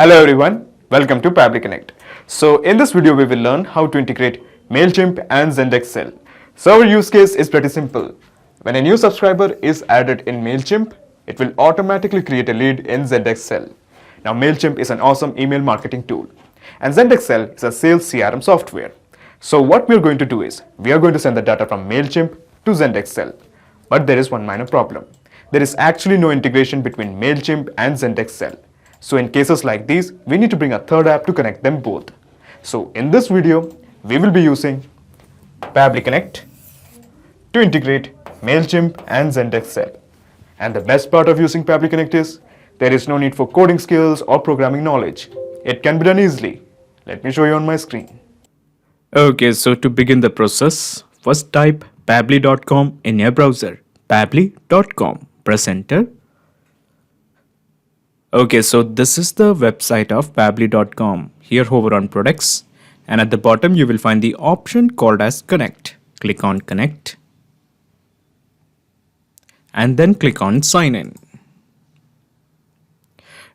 Hello everyone, welcome to Pabbly Connect. So in this video we will learn how to integrate MailChimp and Zendesk. So our use case is pretty simple. When a new subscriber is added in MailChimp, it will automatically create a lead in Zendesk. Now MailChimp is an awesome email marketing tool and Zendesk is a sales CRM software. So what we are going to do is, we are going to send the data from MailChimp to Zendesk. But there is one minor problem. There is actually no integration between MailChimp and Zendesk. So in cases like these, we need to bring a third app to connect them both. So in this video, we will be using Pabbly Connect to integrate MailChimp and Zendesk. And the best part of using Pabbly Connect is, there is no need for coding skills or programming knowledge. It can be done easily. Let me show you on my screen. Okay, so to begin the process, first type pabbly.com in your browser. Pabbly.com. Press enter. Okay, so this is the website of pabbly.com. Here hover on products and at the bottom you will find the option called as connect. Click on connect and then click on sign in.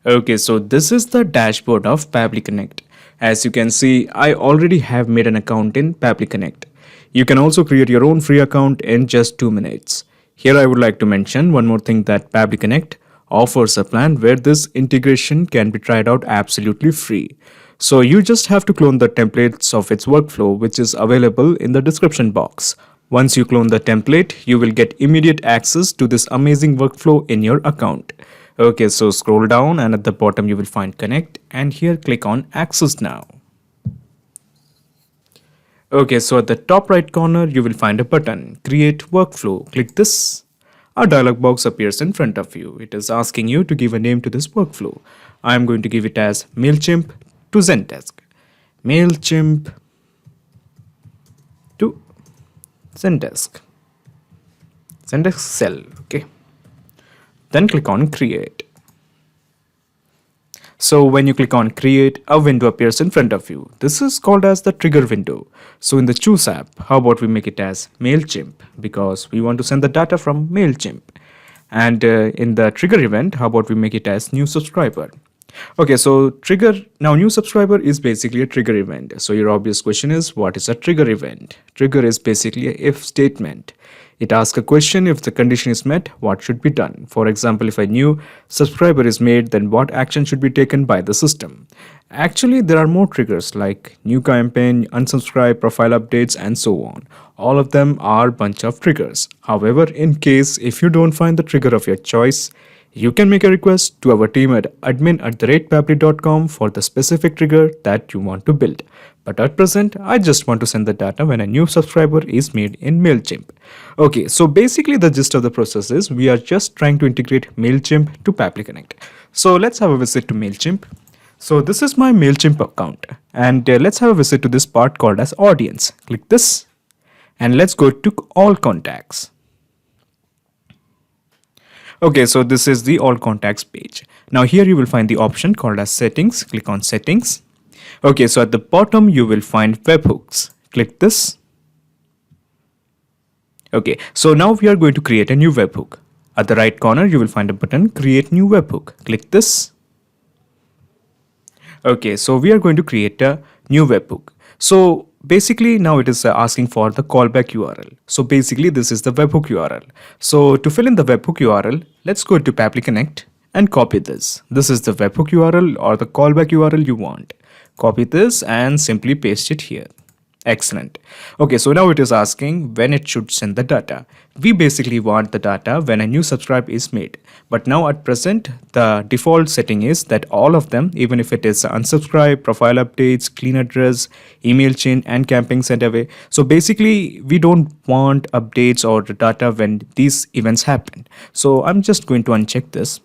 Okay, so this is the dashboard of Pabbly Connect. As you can see, I already have made an account in Pabbly Connect. You can also create your own free account in just 2 minutes. Here I would like to mention one more thing, that Pabbly Connect offers a plan where this integration can be tried out absolutely free. So you just have to clone the templates of its workflow, which is available in the description box. Once you clone the template, you will get immediate access to this amazing workflow in your account. Okay, so scroll down and at the bottom you will find connect and here click on access now. Okay, so at the top right corner you will find a button, create workflow. Click this. A dialog box appears in front of you. It is asking you to give a name to this workflow. I am going to give it as MailChimp to Zendesk. MailChimp to Zendesk. Zendesk cell. Okay. Then click on create. So when you click on create, a window appears in front of you. This is called as the trigger window. So in the choose app, how about we make it as MailChimp, because we want to send the data from MailChimp. And in the trigger event, how about we make it as new subscriber. Okay, so new subscriber is basically a trigger event. So your obvious question is, what is a trigger event? Trigger is basically a if statement. It asks a question: if the condition is met, what should be done? For example, if a new subscriber is made, then what action should be taken by the system? Actually, there are more triggers like new campaign, unsubscribe, profile updates, and so on. All of them are a bunch of triggers. However, in case if you don't find the trigger of your choice, you can make a request to our team at admin@pabbly.com for the specific trigger that you want to build. But at present, I just want to send the data when a new subscriber is made in MailChimp. Okay, so basically the gist of the process is, we are just trying to integrate MailChimp to Pabbly Connect. So let's have a visit to MailChimp. So this is my MailChimp account and let's have a visit to this part called as audience. Click this and let's go to all contacts. Okay, so this is the all contacts page. Now here you will find the option called as settings. Click on settings. Okay, so at the bottom you will find webhooks. Click this. Okay, so now we are going to create a new webhook. At the right corner you will find a button, create new webhook. Click this. Okay, so we are going to create a new webhook. So basically now it is asking for the callback URL. So basically this is the webhook URL. So to fill in the webhook URL, let's go to Pabbly Connect and copy this. This is the webhook URL or the callback URL you want. Copy this and simply paste it here. Excellent. Okay, so now it is asking when it should send the data. We basically want the data when a new subscribe is made. But now at present, the default setting is that all of them, even if it is unsubscribe, profile updates, clean address, email chain, and camping sent away. So basically, we don't want updates or the data when these events happen. So I'm just going to uncheck this.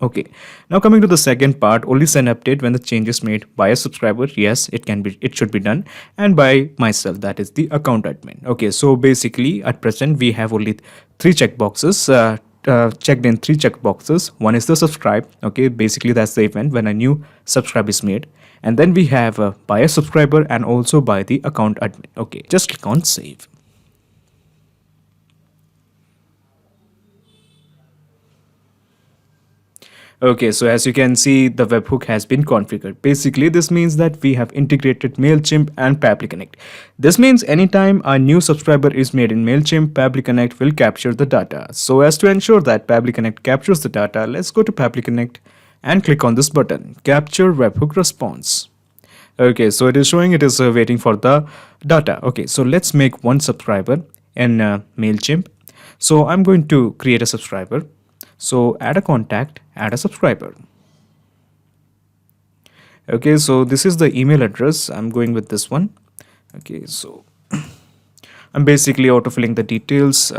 Okay, now coming to the second part, only send update when the change is made by a subscriber. Yes, it should be done, and by myself, that is the account admin. Okay, so basically at present we have only 3 checkboxes checked in. 3 checkboxes. One is the subscribe. Okay, basically that's the event when a new subscribe is made, and then we have by a subscriber and also by the account admin. Okay, just click on save. Okay, so as you can see, the webhook has been configured. Basically, this means that we have integrated MailChimp and Pabbly Connect. This means anytime a new subscriber is made in MailChimp, Pabbly Connect will capture the data. So as to ensure that Pabbly Connect captures the data, let's go to Pabbly Connect and click on this button, Capture Webhook Response. Okay, so it is showing it is waiting for the data. Okay, so let's make one subscriber in MailChimp. So I'm going to create a subscriber. So add a contact, add a subscriber. Okay, so this is the email address. I'm going with this one. Okay, so I'm basically autofilling the details.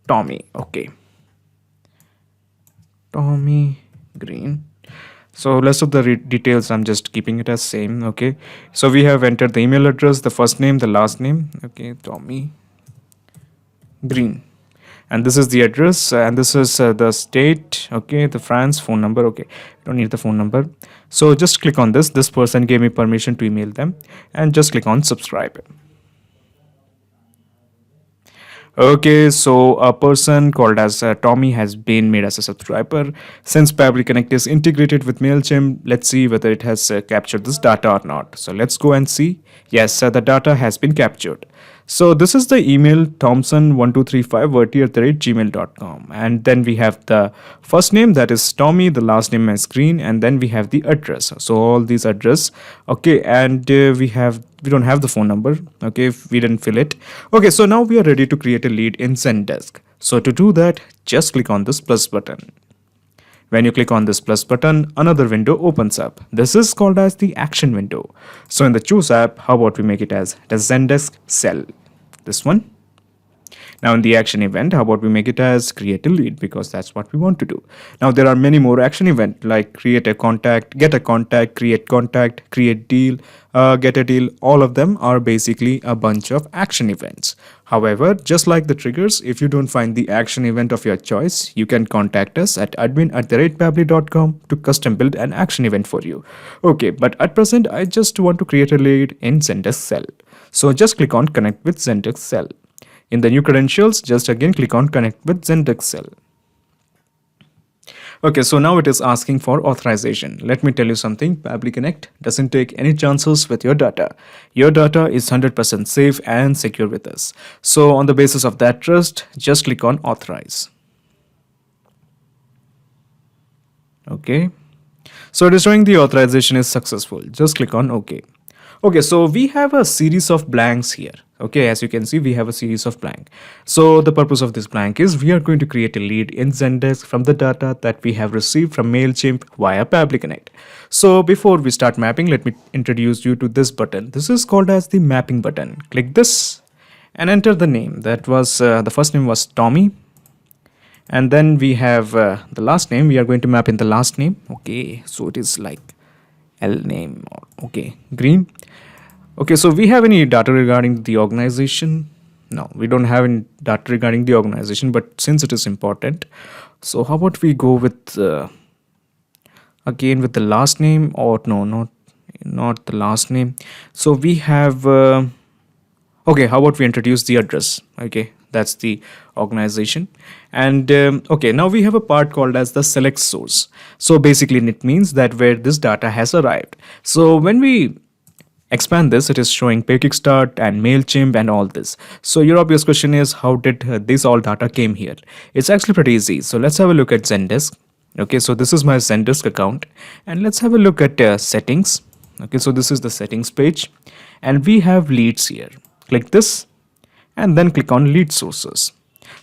Tommy, okay. Tommy Green. So rest of the details I'm just keeping it as same. Okay, so we have entered the email address, the first name, the last name. Okay, Tommy Green, and this is the address, and this is the state. Okay, the France, phone number. Okay, don't need the phone number, so just click on this person gave me permission to email them, and just click on subscribe. Okay, so a person called as Tommy has been made as a subscriber. Since Pabbly Connect is integrated with MailChimp, let's see whether it has captured this data or not. So let's go and see. Yes, the data has been captured. So this is the email 𝗪𝗵𝘆 𝗣𝗯𝗯𝗹𝘆 and then we have the first name, that is Tommy, the last name is Green, and then we have the address. So all these address. Okay, and we don't have the phone number. Okay, if we didn't fill it. Okay, so now we are ready to create a lead in Zendesk. So to do that, just click on this plus button. When you click on this plus button, another window opens up. This is called as the action window. So in the choose app, how about we make it as the Zendesk cell? This one. Now in the action event, how about we make it as create a lead, because that's what we want to do. Now there are many more action events like create a contact, get a contact, create deal, get a deal. All of them are basically a bunch of action events. However, just like the triggers, if you don't find the action event of your choice, you can contact us at admin@pabbly.com to custom build an action event for you. Okay, but at present, I just want to create a lead in Zendesk cell. So just click on connect with Zendesk cell. In the new credentials, just again click on connect with Zendesk cell. Okay, so now it is asking for authorization. Let me tell you something. Pabbly Connect doesn't take any chances with your data. Your data is 100% safe and secure with us. So on the basis of that trust, just click on authorize. Okay. So it is showing the authorization is successful. Just click on OK. Okay, so we have a series of blanks here. Okay, as you can see, we have a series of blank. So the purpose of this blank is we are going to create a lead in Zendesk from the data that we have received from MailChimp via Pabbly Connect. So before we start mapping, let me introduce you to this button. This is called as the mapping button. Click this and enter the name. That was the first name was Tommy. And then we have the last name. We are going to map in the last name. Okay, so it is like L name. Okay, Green. Okay, so we have any data regarding the organization? No, we don't have any data regarding the organization, but since it is important, so how about we go with again with the last name, or no, not the last name. So we have okay, how about we introduce the address? Okay, that's the organization. And okay, now we have a part called as the select source. So basically it means that where this data has arrived. So when we expand this, it is showing Kickstart and MailChimp and all this. So your obvious question is, how did this all data came here? It's actually pretty easy. So let's have a look at Zendesk. Okay, so this is my Zendesk account, and let's have a look at settings. Okay, so this is the settings page, and we have leads here. Click this and then click on lead sources.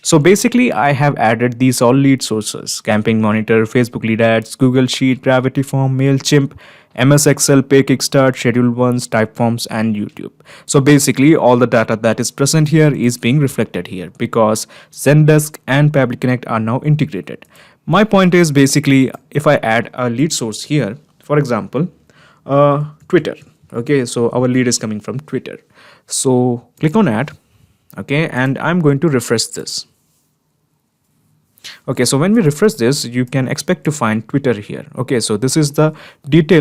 So basically I have added these all lead sources: Camping Monitor, Facebook Lead Ads, Google Sheet, Gravity Form, MailChimp, MS Excel, Kickstart, Scheduled Ones, Typeforms, and YouTube. So basically all the data that is present here is being reflected here because Zendesk and Pabbly Connect are now integrated. My point is basically if I add a lead source here, for example, Twitter. Okay, so our lead is coming from Twitter. So click on add. Okay, and I'm going to refresh this. Okay, so when we refresh this, you can expect to find Twitter here. Okay, so this is the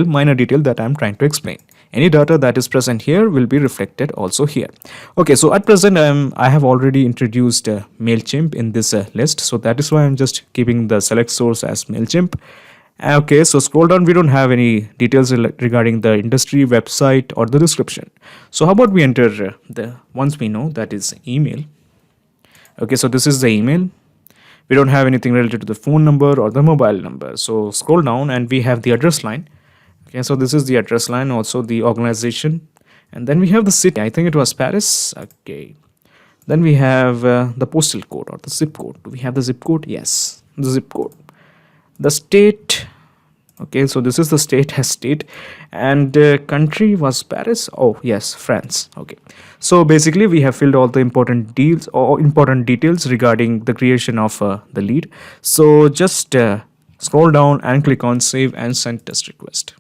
minor detail that I'm trying to explain. any data that is present here will be reflected also here. Okay, so at present I have already introduced MailChimp in this list, so that is why I'm just keeping the select source as MailChimp. Okay, so scroll down, we don't have any details regarding the industry, website, or the description. So how about we enter the ones we know, that is email. Okay, so this is the email. We don't have anything related to the phone number or the mobile number. So scroll down and we have the address line. Okay, so this is the address line, also the organization. And then we have the city. I think it was Paris. Okay. Then we have the postal code or the zip code. Do we have the zip code? Yes, the zip code. The state. Okay, so this is the state has state, and country was Paris. Oh yes, France. Okay, so basically we have filled all the important deals or important details regarding the creation of the lead. So just scroll down and click on save and send test request.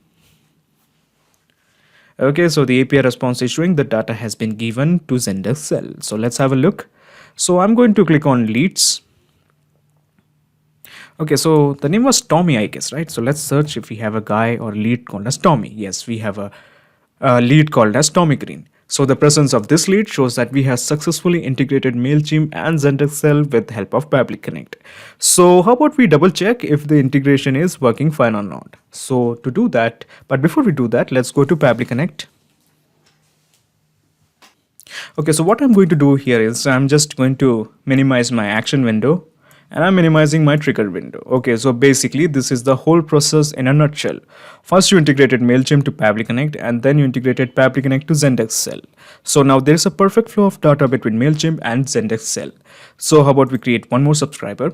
Okay, so the API response is showing the data has been given to Zendesk cell. So let's have a look. So I'm going to click on leads. Okay, so the name was Tommy, I guess, right? So let's search if we have a guy or lead called as Tommy. Yes, we have a lead called as Tommy Green. So the presence of this lead shows that we have successfully integrated MailChimp and Zendesk cell with the help of Pabbly Connect. So how about we double check if the integration is working fine or not? So to do that, but before we do that, let's go to Pabbly Connect. Okay, so what I'm going to do here is I'm just going to minimize my action window. And I'm minimizing my trigger window. Okay, so basically this is the whole process in a nutshell. First you integrated MailChimp to Pabbly Connect, and then you integrated Pabbly Connect to Zendesk cell. So now there's a perfect flow of data between MailChimp and Zendesk cell. So how about we create one more subscriber?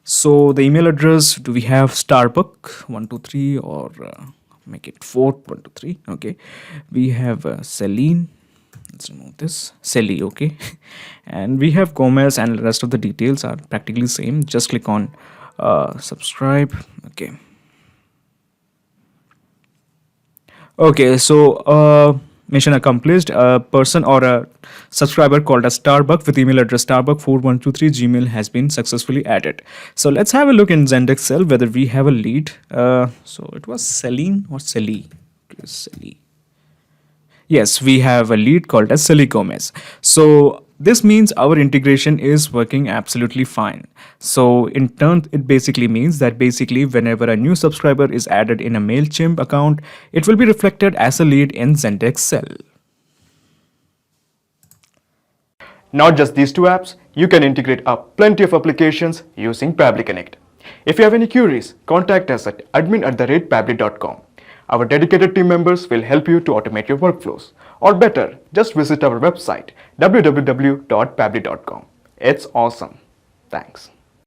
So the email address, do we have Starbuck123 or make it 4123? Okay, we have Celine. Let's remove this. 𝘼𝙬, okay. And we have Gomez, and the rest of the details are practically same. Just click on subscribe. Okay. Okay, so mission accomplished. A person or a subscriber called as Starbuck with email address starbuck4123 gmail has been successfully added. So let's have a look in Zendesk cell whether we have a lead. So it was Celine or 𝘼𝙬. Okay, 𝘼𝙬. Yes, we have a lead called as 𝘼𝙬 Gomez. So this means our integration is working absolutely fine. So in turn, it basically means that whenever a new subscriber is added in a MailChimp account, it will be reflected as a lead in Zendesk cell. Not just these two apps, you can integrate up plenty of applications using Pabbly Connect. If you have any queries, contact us at admin@pabbly.com. Our dedicated team members will help you to automate your workflows. Or better, just visit our website www.pabbly.com. It's awesome. Thanks.